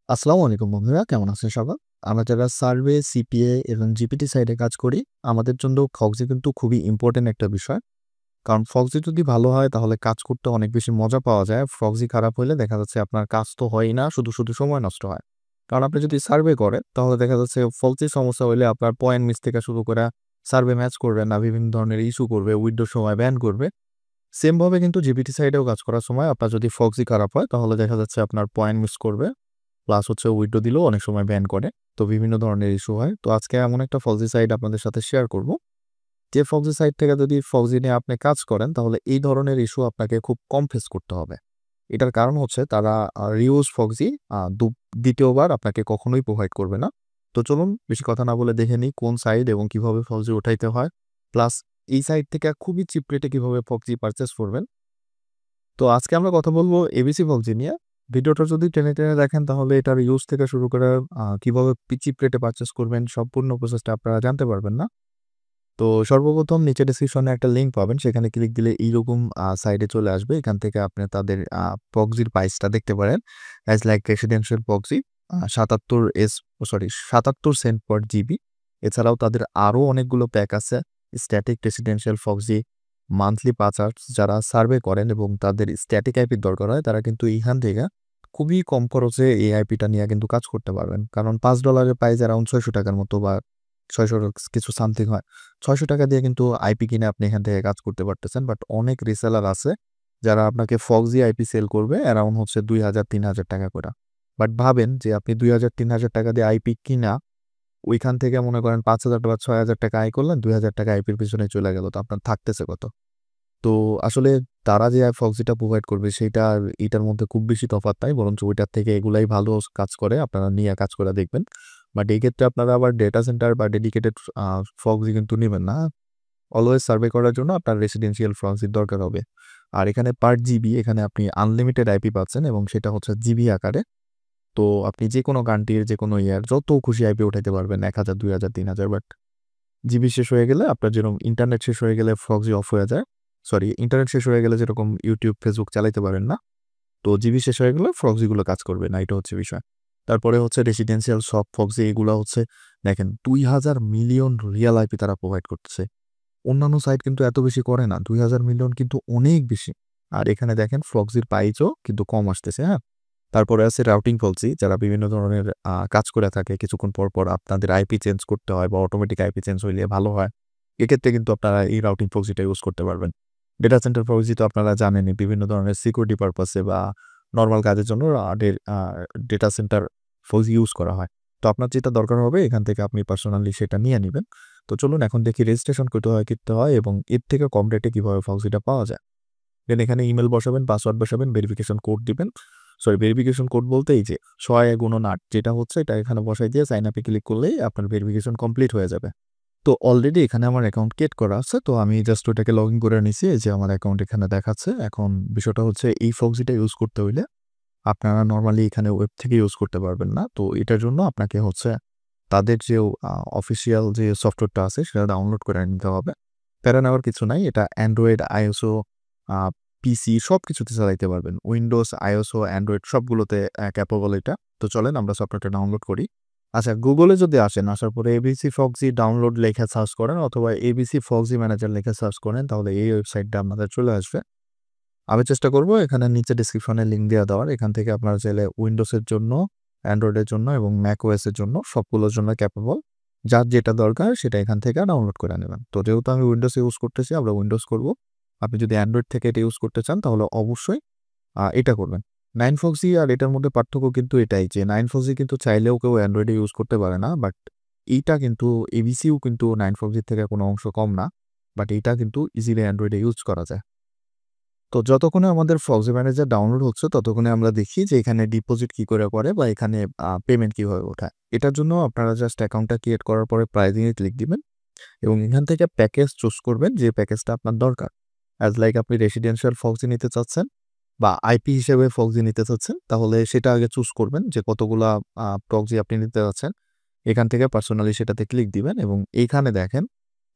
আসসালামু আলাইকুম বন্ধুরা, কেমন আছেন সবাই? আমরা যারা সার্ভে, সিপিএ এবং জিপিটি সাইডে কাজ করি, আমাদের জন্য ফক্সি কিন্তু খুবই ইম্পোর্টেন্ট একটা বিষয়। কারণ ফক্সি যদি ভালো হয় তাহলে কাজ করতে অনেক বেশি মজা পাওয়া যায়। ফক্সি খারাপ হইলে দেখা যাচ্ছে আপনার কাজ তো হয়ই না, শুধু সময় নষ্ট হয়। কারণ আপনি যদি সার্ভে করেন তাহলে দেখা যাচ্ছে ফক্সির সমস্যা হইলে আপনার পয়েন্ট মিস থেকে শুরু করে সার্ভে ম্যাচ করবে না, বিভিন্ন ধরনের ইস্যু করবে, উইন্ডোর সময় ব্যান করবে। সেম ভাবে কিন্তু জিপিটি সাইডেও কাজ করার সময় আপনার যদি ফক্সি খারাপ হয় তাহলে দেখা যাচ্ছে আপনার পয়েন্ট মিস করবে। প্লাস হচ্ছে উইন্ডো দিলেও অনেক সময় ব্যান করে। তো বিভিন্ন ধরনের ইস্যু হয়। তো আজকে এমন একটা ফক্সি সাইট আপনাদের সাথে শেয়ার করব। যে ফক্সি সাইট থেকে যদি ফক্সি নিয়ে আপনি কাজ করেন তাহলে এই ধরনের ইস্যু আপনাকে খুব কম ফেস করতে হবে। এটার কারণ হচ্ছে তারা রিউজ ফক্সি দ্বিতীয়বার আপনাকে কখনোই প্রোভাইড করবে না। তো চলুন বেশি কথা না বলে দেখে নিই কোন সাইট এবং কিভাবে ফক্সি উঠাইতে হয়। প্লাস এই সাইট থেকে খুবই চিপ রেটে কিভাবে ফক্সি পারচেজ করবেন। তো আজকে আমরা কথা বলব এবিসি ফক্সি নিয়ে। ভিডিওটা যদি টেনে দেখেন তাহলে এটার ইউজ থেকে শুরু করে কিভাবে চিপ রেটে পারচেজ করবেন সম্পূর্ণ প্রসেসটা আপনারা জানতে পারবেন না। তো সর্বপ্রথম নিচে ডেসক্রিপশনে একটা লিঙ্ক পাবেন। সেখানে ক্লিক দিলে এইরকম সাইটে চলে আসবে। এখান থেকে আপনি তাদের প্রক্সির প্রাইসটা দেখতে পারেন। As like residential proxy ৭৭ Saint পার জিবি। এছাড়াও তাদের আরও অনেকগুলো প্যাক আছে। স্ট্যাটিক রেসিডেন্সিয়াল প্রক্সি, মান্থলি পাচার্স যারা সার্ভে করেন এবং তাদের স্ট্যাটিক আইপির দরকার হয় তারা কিন্তু এইখান থেকে খুবই কম খরচে এই আইপিটা নিয়ে কিন্তু কাজ করতে পারবেন। কারণ $৫ প্রাইস অ্যারাউন্ড ৳৬০০ মতো বা ৬০০ কিছু সামথিং হয়। ৳৬০০ দিয়ে কিন্তু আইপি কিনে আপনি এখান থেকে কাজ করতে পারতেছেন। বাট অনেক রিসেলার আছে যারা আপনাকে ফক্সি আইপি সেল করবে অ্যারাউন্ড হচ্ছে ৳২,০০০-৩,০০০ করে। বাট ভাবেন যে আপনি ৳২,০০০-৩,০০০ দিয়ে আইপি কিনা ওইখান থেকে মনে করেন ৳৫,০০০ বা ৳৬,০০০ আয় করলেন, ৳২,০০০ আইপির পিছনে চলে গেল। তো আপনার থাকতেছে কত? তো আসলে তারা যে ফক্সিটা প্রোভাইড করবে সেইটা আর এটার মধ্যে খুব বেশি তফাৎ নাই। বরঞ্চ ওইটার থেকে এগুলাই ভালো কাজ করে। আপনারা নিয়ে কাজ করে দেখবেন। বাট এই ক্ষেত্রে আপনারা আবার ডেটা সেন্টার বা ডেডিকেটেড ফক্সি কিন্তু নিবেন না। অলওয়েজ সার্ভে করার জন্য আপনার রেসিডেন্সিয়াল ফক্সির দরকার হবে। আর এখানে পার জিবি এখানে আপনি আনলিমিটেড আইপি পাচ্ছেন এবং সেটা হচ্ছে জিবি আকারে। তো আপনি যেকোনো কান্ট্রির যেকোনো ইয়ার যত খুশি আইপি উঠাইতে পারবেন ১,০০০, ২,০০০, ৩,০০০ বাট জিবি শেষ হয়ে গেলে আপনার যেরকম ইন্টারনেট শেষ হয়ে গেলে ফক্সি অফ হয়ে যায়। সরি, ইন্টারনেট শেষ হয়ে গেলে যেরকম YouTube, Facebook চালাইতে পারেন না। তো জিবি শেষ হয়ে গেলে ফক্সিগুলো কাজ করবে না। এটা হচ্ছে বিষয়। তারপরে হচ্ছে রেসিডেন্সিয়াল সব ফক্সি এগুলা হচ্ছে দেখেন ২,০০০ মিলিয়ন রিয়াল আইপি তারা প্রোভাইড করতেছে। অন্যান্য সাইট কিন্তু এত বেশি করে না। ২,০০০ মিলিয়ন কিন্তু অনেক বেশি। আর এখানে দেখেন ফক্সির প্রাইসও কিন্তু কম আসতেছে, হ্যাঁ? তারপরে আছে রাউটিং পলিসি যারা বিভিন্ন ধরনের কাজ করে থাকে। কিছুক্ষণ পর আপনাদের আইপি চেঞ্জ করতে হয় বা অটোমেটিক আইপি চেঞ্জ হইলে ভালো হয়। এক্ষেত্রে কিন্তু আপনারা এই রাউটিং পলিসিটা ইউজ করতে পারবেন। ডেটা সেন্টার পলিসি তো আপনারা জানেনই বিভিন্ন ধরনের সিকিউরিটি পারপাসে বা নরমাল কাজের জন্য ডেটা সেন্টার পলিসি ইউজ করা হয়। তো আপনার যেটা দরকার হবে এখান থেকে আপনি পার্সোনালি সেটা নিয়ে নিবেন। তো চলুন এখন দেখি রেজিস্ট্রেশন করতে হয় এবং এর থেকে কম রেটে কিভাবে পলিসিটা পাওয়া যায়। দেন এখানে ইমেইল বসাবেন, পাসওয়ার্ড বসাবেন, ভেরিফিকেশন কোড দিবেন। সরি, ভেরিফিকেশন কোড বলতে এই যে ৬*৮ যেটা হচ্ছে এটা এখানে বসাই দিয়ে সাইন আপে ক্লিক করলেই আপনার ভেরিফিকেশন কমপ্লিট হয়ে যাবে। তো অলরেডি এখানে আমার অ্যাকাউন্ট ক্রিয়েট করা আছে। তো আমি জাস্ট ওটাকে লগইন করে নিছি। এই যে আমার অ্যাকাউন্ট এখানে দেখাচ্ছে। এখন বিষয়টা হচ্ছে এই ফক্সিটা ইউজ করতে হইলে আপনারা নরমালি এখানে ওয়েব থেকে ইউজ করতে পারবেন না। তো এটার জন্য আপনাকে হচ্ছে তাদের যে অফিসিয়াল যে সফটওয়্যারটা আছে সেটা ডাউনলোড করে নিতে হবে। প্যারা নেওয়ার কিছু নাই। এটা অ্যান্ড্রয়েড, আইওএসও, আ পিসি সবকিছুতে চালাইতে পারবেন। উইন্ডোজ, আইওএসও, অ্যান্ড্রয়েড সবগুলোতে ক্যাপেবল এটা। তো চলেন আমরা সফটওয়্যারটা ডাউনলোড করি। আচ্ছা, গুগলে যদি আসেন, আসার পরে এবিসি ফক্সি ডাউনলোড লেখা সার্চ করেন অথবা এবিসি ফক্সি ম্যানেজার লেখা সার্চ করেন তাহলে এই ওয়েবসাইটটা আপনাদের চলে আসবে। আমি চেষ্টা করব এখানে নিচে ডেসক্রিপশনে লিঙ্ক দেওয়া দেওয়ার। এখান থেকে আপনারা চাইলে উইন্ডোজের জন্য, অ্যান্ড্রয়েডের জন্য এবং ম্যাকওএস এর জন্য সবগুলোর জন্য ক্যাপেবল। যার যেটা দরকার সেটা এখান থেকে ডাউনলোড করে নেবেন। তো যেহেতু আমি উইন্ডোজ ইউজ করতেছি আমরা উইন্ডোজ করব। আপনি যদি অ্যান্ড্রয়েড থেকে এটা ইউজ করতে চান তাহলে অবশ্যই এটা করবেন। 9foxy আর এটার মধ্যে পার্থক্য কিন্তু এটাই যে 9foxy কিন্তু চাইলেও কেউ অ্যান্ড্রয়েডে ইউজ করতে পারে না। বাট এইটা কিন্তু এবিসিও কিন্তু 9foxy থেকে কোনো অংশ কম না। বাট এইটা কিন্তু ইজিলি অ্যান্ড্রয়েডে ইউজ করা যায়। তো যতক্ষণে আমাদের ফক্সি ম্যানেজার ডাউনলোড হচ্ছে ততক্ষণে আমরা দেখি যে এখানে ডিপোজিট কি করে বা এখানে পেমেন্ট কিভাবে ওঠায়। এটার জন্য আপনারা জাস্ট অ্যাকাউন্টটা ক্রিয়েট করার পরে প্রাইজিং এ ক্লিক দিবেন এবং এখান থেকে প্যাকেজ চুজ করবেন যে প্যাকেজটা আপনার দরকার। অ্যাজ লাইক আপনি রেসিডেন্সিয়াল ফক্সি নিতে চাচ্ছেন বা আইপি হিসেবে ফক্সি নিতে চাচ্ছেন তাহলে সেটা আগে চুজ করবেন যে কতগুলা ফক্সি আপনি নিতে চাচ্ছেন। এখান থেকে পার্সোনালি সেটাতে ক্লিক দিবেন এবং এইখানে দেখেন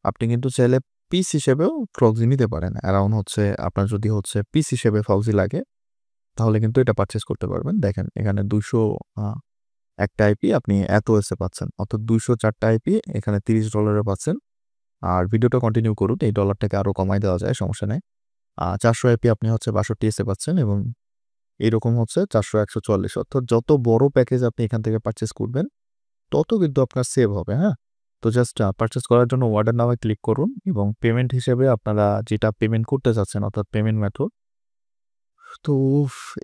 আপনি কিন্তু চাইলে পিস হিসেবেও ফক্সি নিতে পারেন। অ্যারাউন্ড হচ্ছে আপনার যদি হচ্ছে পিস হিসেবে ফক্সি লাগে তাহলে কিন্তু এটা পারচেজ করতে পারবেন। দেখেন এখানে ২০০ একটা আইপি আপনি এত এসে পাচ্ছেন, অর্থাৎ 204টা আইপি এখানে $30 পাচ্ছেন। আর ভিডিওটা কন্টিনিউ করুন, এই ডলারটাকে আরও কমায় দেওয়া যায়, সমস্যা নেই। 400 আইপি আপনি হচ্ছে 62 এসে পাচ্ছেন এবং এরকম হচ্ছে 400, 144, অর্থাৎ যত বড় প্যাকেজ আপনি এখান থেকে পারচেজ করবেন তত কিন্তু আপনার সেভ হবে, হ্যাঁ? তো জাস্ট পারচেজ করার জন্য অর্ডার নাওয়ে ক্লিক করুন এবং পেমেন্ট হিসেবে আপনারা যেটা পেমেন্ট করতে চাচ্ছেন অর্থাৎ পেমেন্ট মেথড, তো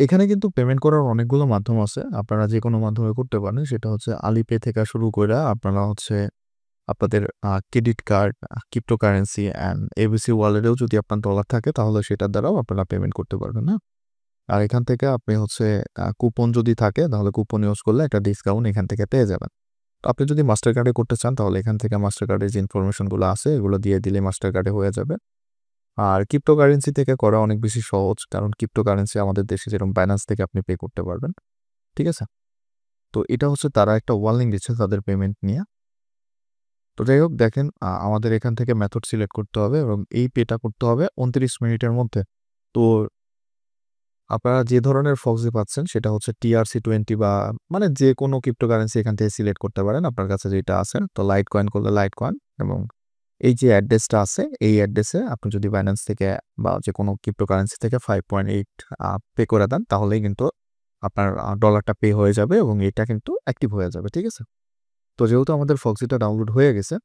এখানে কিন্তু পেমেন্ট করার অনেকগুলো মাধ্যম আছে। আপনারা যেকোনো মাধ্যমে করতে পারেন। সেটা হচ্ছে আলিপে থেকে শুরু কইরা আপনারা হচ্ছে আপনাদের credit card, cryptocurrency and ABC ওয়ালেটেও যদি আপনার ডলার থাকে তাহলে সেটার দ্বারাও আপনারা পেমেন্ট করতে পারবেন, হ্যাঁ? আর এখান থেকে আপনি হচ্ছে কুপন যদি থাকে তাহলে কুপন ইউজ করলে একটা ডিসকাউন্ট এখান থেকে পেয়ে যাবেন। তো আপনি যদি মাস্টার কার্ডে করতে চান তাহলে এখান থেকে মাস্টার কার্ডের যে ইনফরমেশনগুলো আছে এগুলো দিয়ে দিলে মাস্টার কার্ডে হয়ে যাবে। আর ক্রিপ্টোকারেন্সি থেকে করা অনেক বেশি সহজ, কারণ ক্রিপ্টোকারেন্সি আমাদের দেশে যেরকম Binance থেকে আপনি পে করতে পারবেন। ঠিক আছে? তো এটা হচ্ছে তারা একটা ওয়ার্নিং দিচ্ছে তাদের পেমেন্ট নিয়ে। তো যাই হোক দেখেন আমাদের এখান থেকে মেথড সিলেক্ট করতে হবে এবং এই পেটা করতে হবে 29 মিনিটের মধ্যে। তো আপনারা যে ধরনের ফক্সি পাচ্ছেন সেটা হচ্ছে TRC20 বা মানে যেকোনো ক্রিপ্টোকারেন্সি এখান থেকে সিলেক্ট করতে পারেন আপনার কাছে যেটা আছে। তো লাইটকয়েন করলে লাইটকয়েন এবং এই যে অ্যাড্রেসটা আছে এই অ্যাড্রেসে আপনি যদি Binance থেকে বা যেকোনো ক্রিপ্টোকারেন্সি থেকে 5.8 পে করে দেন তাহলেই কিন্তু আপনার ডলারটা পে হয়ে যাবে এবং এটা কিন্তু অ্যাক্টিভ হয়ে যাবে। ঠিক আছে? তো যেহেতু আমাদের ফক্সিটা ডাউনলোড হয়ে গেছে,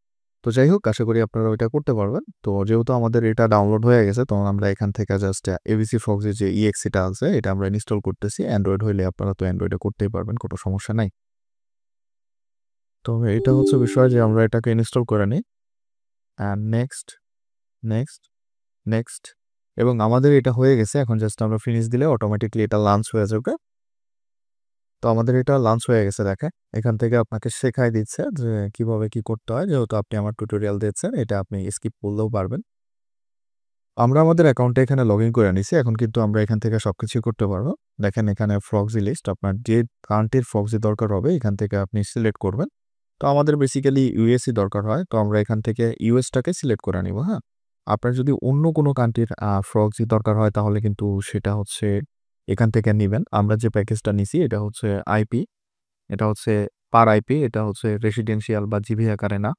তো যাই হোক আশা করি আপনারা ওইটা করতে পারবেন। তো যেহেতু আমাদের এটা ডাউনলোড হয়ে গেছে তখন আমরা এখান থেকে জাস্ট এবিসি ফক্সির যে EXE টা আছে এটা আমরা ইনস্টল করতেছি। অ্যান্ড্রয়েড হইলে আপনারা তো অ্যান্ড্রয়েডে করতেই পারবেন, কোনো সমস্যা নাই। তো এটা হচ্ছে বিষয় যে আমরা এটাকে ইনস্টল করে নিই। অ্যান্ড নেক্সট, নেক্সট, নেক্সট এবং আমাদের এটা হয়ে গেছে। এখন জাস্ট আমরা ফিনিশ দিলে অটোমেটিক্যালি এটা লঞ্চ হয়ে যাবে। তো আমাদের এটা লঞ্চ হয়ে গেছে দেখেন। এখান থেকে আপনাকে শেখায় দিচ্ছে যে কিভাবে কি করতে হয়। যেহেতু আপনি আমার টিউটোরিয়াল দেখছেন এটা আপনি স্কিপ করলেও পারবেন। আমরা আমাদের অ্যাকাউন্টে এখানে লগইন করে নিছি। এখন কিন্তু আমরা এখান থেকে সবকিছুই করতে পারবো। দেখেন এখানে ফ্রক্সি লিস্ট, আপনার যে কান্ট্রির ফ্রক্সি দরকার হবে এখান থেকে আপনি সিলেক্ট করবেন। তো আমাদের বেসিক্যালি ইউএসই দরকার হয়। তো আমরা এখান থেকে ইউএসটাকে সিলেক্ট করে নিব, হ্যাঁ? আপনার যদি অন্য কোনো কান্ট্রির ফ্রক্সি দরকার হয় তাহলে কিন্তু সেটা হচ্ছে এখান থেকে নিবেন। আমরা যে প্যাকেজটা নিছি এটা হচ্ছে আইপি, এটা হচ্ছে পার আইপি, এটা হচ্ছে রেসিডেন্সিয়াল বা জিবি আকারে না।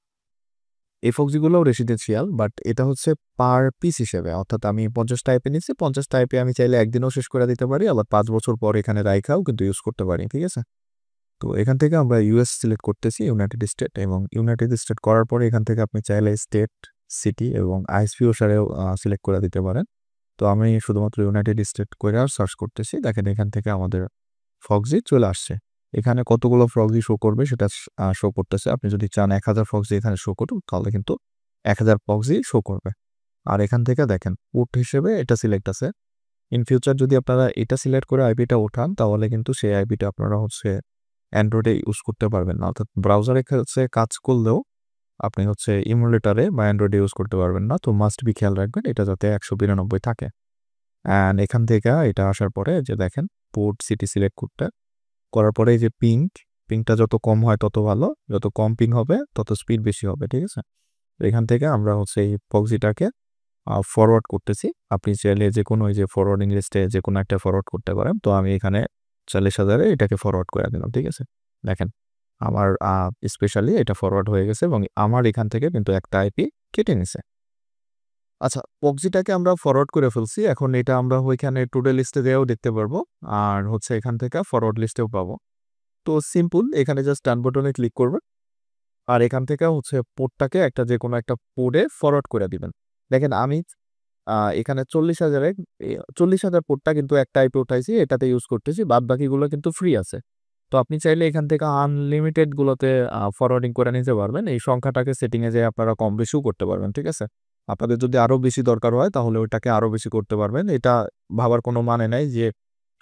এই ফক্সিগুলোও রেসিডেন্সিয়াল বাট এটা হচ্ছে পার পিস হিসেবে। অর্থাৎ আমি 50 টা আইপি নিচ্ছি, 50 টা আইপি আমি চাইলে একদিনেও শেষ করে দিতে পারি, আবার 5 বছর পর এখানে রাইখাও কিন্তু ইউজ করতে পারি। ঠিক আছে? তো এখান থেকে আমরা ইউএস সিলেক্ট করতেছি, ইউনাইটেড স্টেট, এবং ইউনাইটেড স্টেট করার পরে এখান থেকে আপনি চাইলে স্টেট, সিটি এবং আইএসপি অনুসারেও সিলেক্ট করে দিতে পারেন। তো আমি শুধুমাত্র ইউনাইটেড স্টেট করে আর সার্চ করতেছি। দেখেন এখান থেকে আমাদের ফক্সি চলে আসছে। এখানে কতগুলো ফক্সি শো করবে সেটা শো করতেছে। আপনি যদি চান 1000 ফক্সি এখানে শো করুক তাহলে কিন্তু 1000 ফক্সি শো করবে। আর এখান থেকে দেখেন পোর্ট হিসেবে এটা সিলেক্ট আছে। ইন ফিউচার যদি আপনারা এটা সিলেক্ট করে আইপিটা ওঠান তাহলে কিন্তু সেই আইপিটা আপনারা হচ্ছে অ্যান্ড্রয়েডে ইউজ করতে পারবেন না। অর্থাৎ ব্রাউজারে কাজ করলেও আপনি হচ্ছে ইমুলেটরে বা অ্যান্ড্রয়েডে ইউজ করতে পারবেন না। তো মাস্ট বি খেয়াল রাখবেন এটা যাতে 192 থাকে। অ্যান্ড এখান থেকে এটা আসার পরে যে দেখেন পোর্ট সিটি সিলেক্ট করার পরে এই যে পিংটা যত কম হয় তত ভালো, যত কম পিং হবে তত স্পিড বেশি হবে। ঠিক আছে? তো এখান থেকে আমরা হচ্ছে এই ফক্সিটাকে ফরওয়ার্ড করতেছি। আপনি চাইলে যেকোনো এই যে ফরওয়ার্ডিং লিস্টে যেকোনো একটা ফরওয়ার্ড করতে পারেন। তো আমি এখানে 40,000 এ এটাকে ফরওয়ার্ড করে দিলাম। ঠিক আছে? দেখেন আমার স্পেশালি এটা ফরওয়ার্ড হয়ে গেছে এবং আমার এখান থেকে কিন্তু একটা আইপি কেটে নিছে। আচ্ছা, প্রক্সিটাকে আমরা ফরওয়ার্ড করে ফেলছি। এখন এটা আমরা ওইখানে টুডে লিস্টে যেয়েও দেখতে পারবো। আর হচ্ছে এখান থেকে ফরওয়ার্ড লিস্টেও পাবো। তো সিম্পল, এখানে জাস্ট ডান বাটনে ক্লিক করবেন। আর এখান থেকে হচ্ছে পোর্টটাকে একটা যেকোনো একটা পোর্টে ফরওয়ার্ড করে দিবেন। দেখেন আমি এখানে 40,000 এ 40,000 পোর্টটা কিন্তু একটা আইপি উঠাইছি, এটাতে ইউজ করতেছি। বাদবাকিগুলো কিন্তু ফ্রি আছে। তো আপনি চাইলে এখান থেকে আনলিমিটেড গুলোতে ফরওয়ার্ডিং করে নিতে পারবেন। এই সংখ্যাটাকে সেটিং এ যেয়ে আপনারা কম বেশিও করতে পারবেন। ঠিক আছে? আপনাদের যদি আরো বেশি দরকার হয় তাহলে ওইটাকে আরো বেশি করতে পারবেন। এটা ভাবার কোনো মানে নাই যে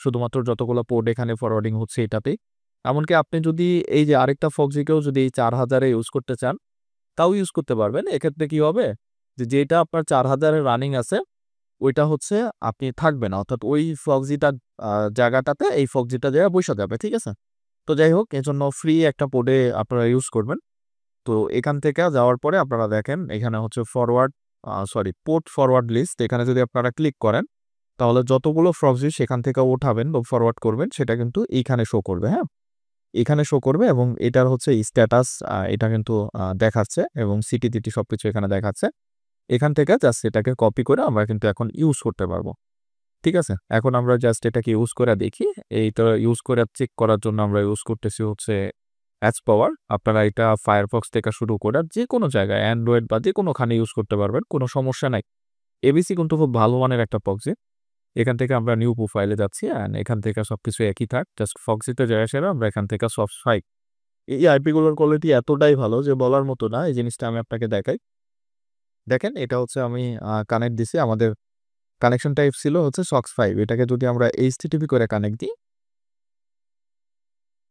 শুধুমাত্র যতগুলো পোর্ট এখানে ফরওয়ার্ডিং হচ্ছে এটাতেই। এমনকি আপনি যদি এই যে আরেকটা ফক্সিকেও যদি এই 4000 এ ইউজ করতে চান, তাও ইউজ করতে পারবেন। এক্ষেত্রে কি হবে? যেটা আপনার 4000 এ রানিং আছে, ওইটা হচ্ছে আপনি থাকবে না। অর্থাৎ ওই ফক্সিটার জায়গাটাতে এই ফক্সিটা যেয়ে বইসা যাবে। ঠিক আছে? তো যাই হোক এজন্য ফ্রি একটা পোর্টে আপনারা ইউজ করবেন। তো এখান থেকে যাওয়ার পরে আপনারা দেখেন এখানে হচ্ছে পোর্ট ফরওয়ার্ড লিস্ট, এখানে যদি আপনারা ক্লিক করেন তাহলে যতগুলো ফক্সি সেখান থেকে ওঠাবেন বা ফরওয়ার্ড করবেন সেটা কিন্তু এইখানে শো করবে, হ্যাঁ? এখানে শো করবে এবং এটার হচ্ছে স্ট্যাটাস এটা কিন্তু দেখাচ্ছে এবং সিটি-টিটি সবকিছু এখানে দেখাচ্ছে। এখান থেকে জাস্ট এটাকে কপি করে আমরা কিন্তু এখন ইউজ করতে পারবো। ঠিক আছে? এখন আমরা জাস্ট এটাকে ইউজ করে দেখি। এইটা ইউজ করে চেক করার জন্য আমরা ইউজ করতেছি হচ্ছে এজ পাওয়ার। আপনারা এটা Firefox থেকে শুরু করে যেকোনো জায়গায় Android বা যেকোনোখানে ইউজ করতে পারবেন। কোনো সমস্যা নাই। এবিসি কিন্তু খুব ভালো মানের একটা প্রক্সি। এখান থেকে আমরা নিউ প্রোফাইলে যাচ্ছি অ্যান্ড এখান থেকে সবকিছু একই থাক। জাস্ট প্রক্সিতে যাওয়া সেরা আমরা এখান থেকে সবসাই এই আইপি গুলোর কোয়ালিটি এতটাই ভালো যে বলার মতো না। এই জিনিসটা আমি আপনাকে দেখাই। দেখেন এটা হচ্ছে আমি কানেক্ট দিছি। আমাদের কানেকশন টাইপ ছিল হচ্ছে SOX5 এটাকে যদি আমরা HTTP করে কানেক্ট দিই,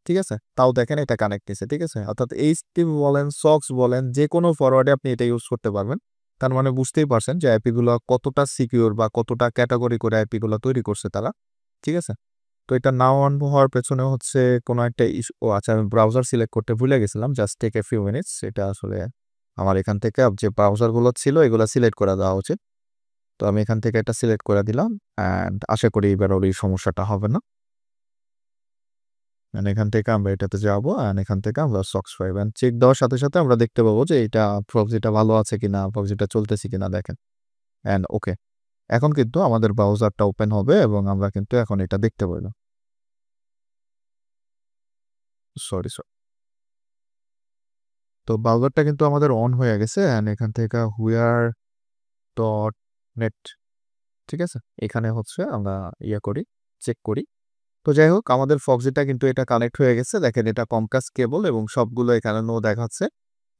ঠিক আছে? তাও দেখেন এটা কানেক্ট নিছে, ঠিক আছে? অর্থাৎ HTTP বলেন, SOX বলেন যেকোনো ফরওয়ার্ডে আপনি এটা ইউজ করতে পারবেন। তার মানে বুঝতেই পারছেন যে আইপি গুলো কতটা সিকিউর বা কতটা ক্যাটেগরি করে আইপি গুলো তৈরি করছে তারা। ঠিক আছে? তো এটা নাও অন হওয়ার পেছনে হচ্ছে কোনো একটা ও আচ্ছা আমি ব্রাউজার সিলেক্ট করতে ভুলে গেছিলাম। Just take a few minutes. এটা আসলে আমার এখান থেকে যে ব্রাউজার গুলো ছিল এগুলা সিলেক্ট করে দেওয়া উচিত। তো আমি এখান থেকে এটা সিলেক্ট করে দিলাম অ্যান্ড আশা করি এবার আর এই সমস্যাটা হবে না। অ্যান্ড এখান থেকে আমরা এটাতে যাবো অ্যান্ড এখান থেকে আমরা SOX5 অ্যান্ড চেক দেওয়ার সাথে, সাথে আমরা দেখতে পাবো যে এটা প্রক্সিটা ভালো আছে কিনা, প্রক্সিটা চলতেছে কিনা দেখেন। And okay. এখন কিন্তু আমাদের ব্রাউজারটা ওপেন হবে এবং আমরা কিন্তু এখন এটা দেখতে পারলাম। সরি। তো ব্রাউজারটা কিন্তু আমাদের অন হয়ে গেছে অ্যান্ড এখান থেকে where.net ঠিক আছে? এখানে হচ্ছে আমরা করি, চেক করি। তো যাই হোক আমাদের ফক্সিটা কিন্তু এটা কানেক্ট হয়ে গেছে। দেখেন এটা কমকাস্ট কেবল এবং সবগুলো এখানে নো দেখাচ্ছে।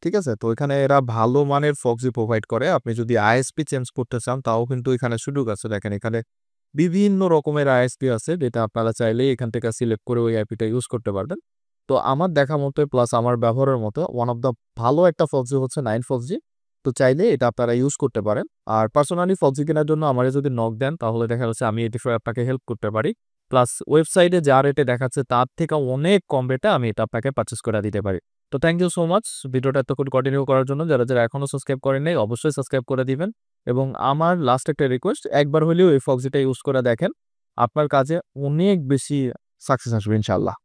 ঠিক আছে? তো এখানে এরা ভালো মানের ফক্সি প্রোভাইড করে। আপনি যদি আইএসপি চেঞ্জ করতে চান তাও কিন্তু এখানে সুযোগ আছে। দেখেন এখানে বিভিন্ন রকমের আইএসপি আছে যেটা আপনারা চাইলেই এখান থেকে সিলেক্ট করে ওই আইপিটা ইউজ করতে পারবেন। তো আমার দেখা মতে প্লাস আমার ব্যবহারের মতো ওয়ান অফ দ্য ভালো একটা ফক্সি হচ্ছে 9 ফক্সি। তো চাইলে এটা আপনারা ইউজ করতে পারেন। আর পার্সোনালি ফক্সি কেনার জন্য আমারে যদি নক দেন তাহলে দেখা যাচ্ছে আমি এই বিষয়ে আপনাকে হেল্প করতে পারি। প্লাস ওয়েবসাইটে যা রেটে দেখাচ্ছে তার থেকে অনেক কম রেটে আমি এটা আপনাকে পারচেজ করে দিতে পারি। তো থ্যাংক ইউ সো মাচ ভিডিওটা এতক্ষণ কন্টিনিউ করার জন্য। যারা এখনো সাবস্ক্রাইব করেন নাই অবশ্যই সাবস্ক্রাইব করে দিবেন। এবং আমার লাস্ট একটা রিকোয়েস্ট একবার হলেও এই ফক্সিটা ইউজ করে দেখেন। আপনার কাজে অনেক বেশি সাকসেস আসবে ইনশাআল্লাহ।